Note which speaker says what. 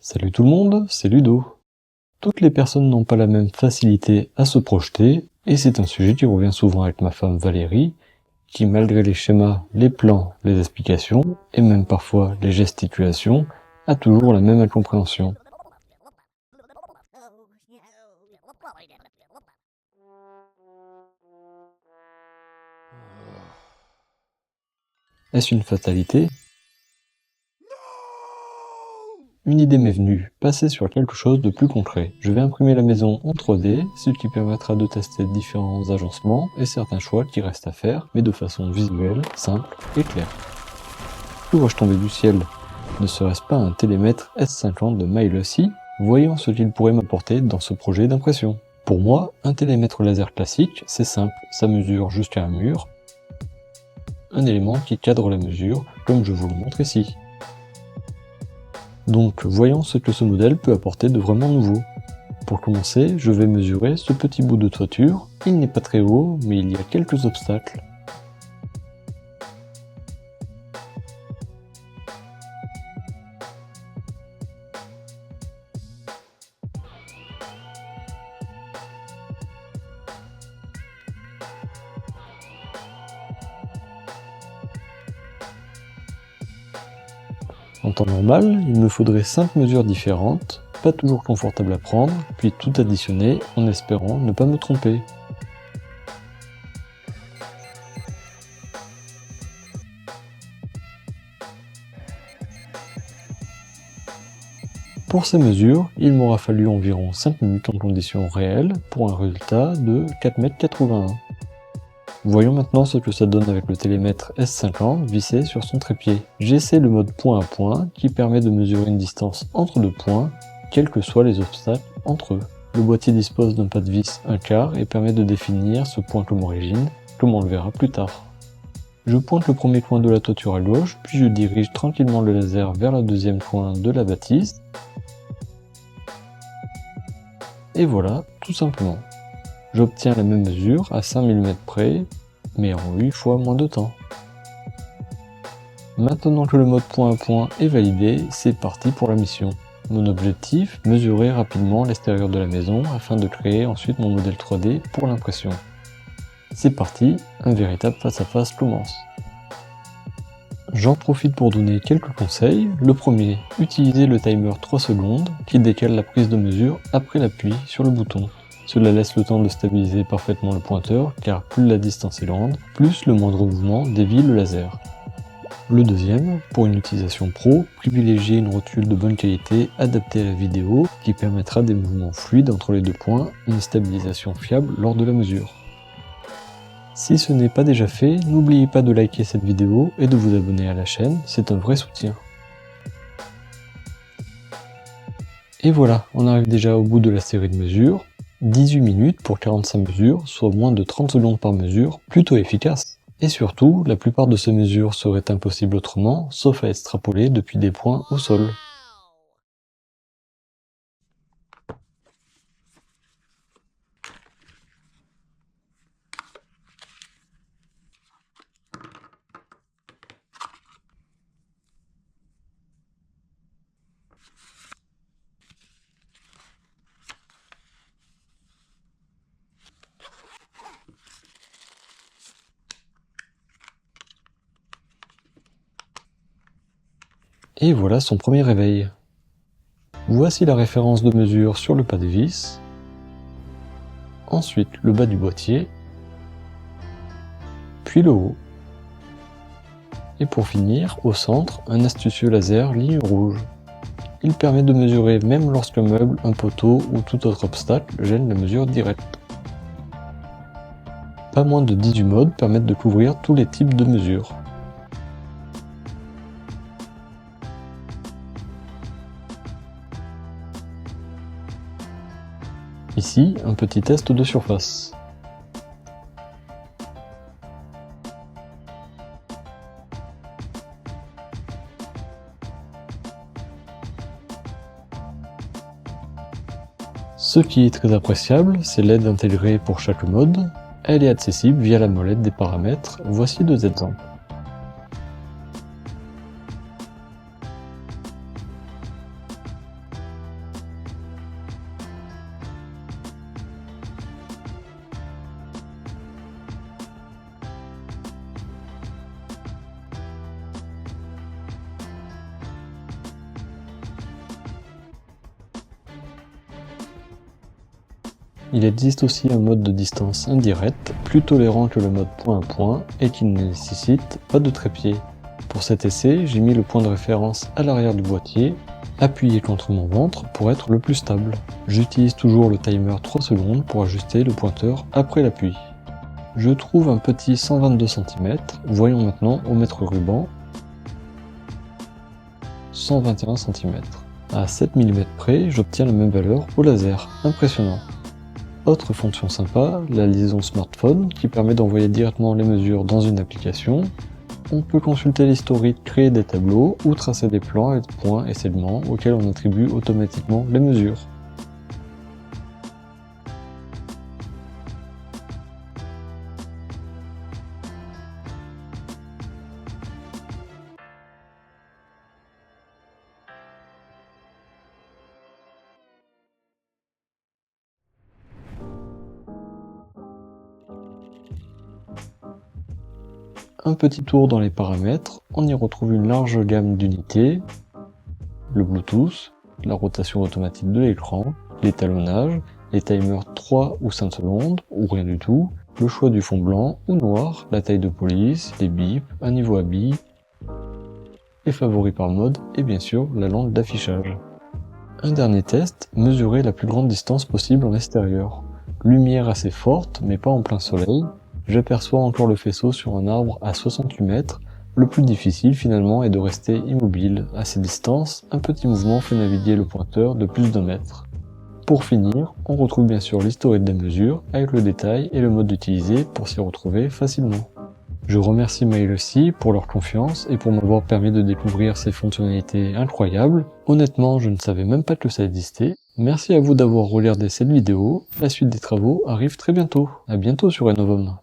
Speaker 1: Salut tout le monde, c'est Ludo. Toutes les personnes n'ont pas la même facilité à se projeter, et c'est un sujet qui revient souvent avec ma femme Valérie, qui malgré les schémas, les plans, les explications, et même parfois les gesticulations, a toujours la même incompréhension. Est-ce une fatalité? Une idée m'est venue, passer sur quelque chose de plus concret. Je vais imprimer la maison en 3D, ce qui permettra de tester différents agencements et certains choix qui restent à faire, mais de façon visuelle, simple et claire. Que vois-je tomber du ciel? Ne serait-ce pas un télémètre S50 de Milossi? Voyons ce qu'il pourrait m'apporter dans ce projet d'impression. Pour moi, un télémètre laser classique, c'est simple, ça mesure jusqu'à un mur, un élément qui cadre la mesure, comme je vous le montre ici. Donc voyons ce que ce modèle peut apporter de vraiment nouveau. Pour commencer, je vais mesurer ce petit bout de toiture. Il n'est pas très haut, mais il y a quelques obstacles. En temps normal, il me faudrait 5 mesures différentes, pas toujours confortables à prendre, puis tout additionner en espérant ne pas me tromper. Pour ces mesures, il m'aura fallu environ 5 minutes en conditions réelles pour un résultat de 4,81 m. Voyons maintenant ce que ça donne avec le télémètre S50 vissé sur son trépied. J'essaie le mode point à point qui permet de mesurer une distance entre deux points, quels que soient les obstacles entre eux. Le boîtier dispose d'un pas de vis 1/4 et permet de définir ce point comme origine, comme on le verra plus tard. Je pointe le premier coin de la toiture à gauche, puis je dirige tranquillement le laser vers le deuxième coin de la bâtisse. Et voilà, tout simplement. J'obtiens la même mesure à 5 mm près, mais en 8 fois moins de temps. Maintenant que le mode point à point est validé, c'est parti pour la mission. Mon objectif, mesurer rapidement l'extérieur de la maison afin de créer ensuite mon modèle 3D pour l'impression. C'est parti, un véritable face-à-face commence. J'en profite pour donner quelques conseils. Le premier, utiliser le timer 3 secondes qui décale la prise de mesure après l'appui sur le bouton. Cela laisse le temps de stabiliser parfaitement le pointeur, car plus la distance est grande, plus le moindre mouvement dévie le laser. Le deuxième, pour une utilisation pro, privilégier une rotule de bonne qualité adaptée à la vidéo, qui permettra des mouvements fluides entre les deux points et une stabilisation fiable lors de la mesure. Si ce n'est pas déjà fait, n'oubliez pas de liker cette vidéo et de vous abonner à la chaîne, c'est un vrai soutien. Et voilà, on arrive déjà au bout de la série de mesures. 18 minutes pour 45 mesures, soit moins de 30 secondes par mesure, plutôt efficace. Et surtout, la plupart de ces mesures seraient impossibles autrement, sauf à extrapoler depuis des points au sol. Et voilà son premier réveil. Voici la référence de mesure sur le pas de vis. Ensuite le bas du boîtier. Puis le haut. Et pour finir, au centre, un astucieux laser ligne rouge. Il permet de mesurer même lorsqu'un meuble, un poteau ou tout autre obstacle gêne la mesure directe. Pas moins de 18 modes permettent de couvrir tous les types de mesures. Ici, un petit test de surface. Ce qui est très appréciable, c'est l'aide intégrée pour chaque mode. Elle est accessible via la molette des paramètres. Voici deux exemples. Il existe aussi un mode de distance indirecte, plus tolérant que le mode point à point et qui ne nécessite pas de trépied. Pour cet essai, j'ai mis le point de référence à l'arrière du boîtier, appuyé contre mon ventre pour être le plus stable. J'utilise toujours le timer 3 secondes pour ajuster le pointeur après l'appui. Je trouve un petit 122 cm, voyons maintenant au mètre ruban, 121 cm. À 7 mm près, j'obtiens la même valeur au laser, impressionnant. Autre fonction sympa, la liaison smartphone qui permet d'envoyer directement les mesures dans une application. On peut consulter l'historique, créer des tableaux ou tracer des plans avec points et segments auxquels on attribue automatiquement les mesures. Un petit tour dans les paramètres, on y retrouve une large gamme d'unités, le Bluetooth, la rotation automatique de l'écran, l'étalonnage, les timers 3 ou 5 secondes, ou rien du tout, le choix du fond blanc ou noir, la taille de police, les bips, un niveau à billes, les favoris par mode et bien sûr la langue d'affichage. Un dernier test, mesurer la plus grande distance possible en extérieur. Lumière assez forte mais pas en plein soleil, j'aperçois encore le faisceau sur un arbre à 68 mètres. Le plus difficile finalement est de rester immobile. À ces distances, un petit mouvement fait naviguer le pointeur de plus d'1 mètre. Pour finir, on retrouve bien sûr l'historique des mesures avec le détail et le mode utilisé pour s'y retrouver facilement. Je remercie MyLucy pour leur confiance et pour m'avoir permis de découvrir ces fonctionnalités incroyables. Honnêtement, je ne savais même pas que ça existait. Merci à vous d'avoir regardé cette vidéo. La suite des travaux arrive très bientôt. À bientôt sur Renovum.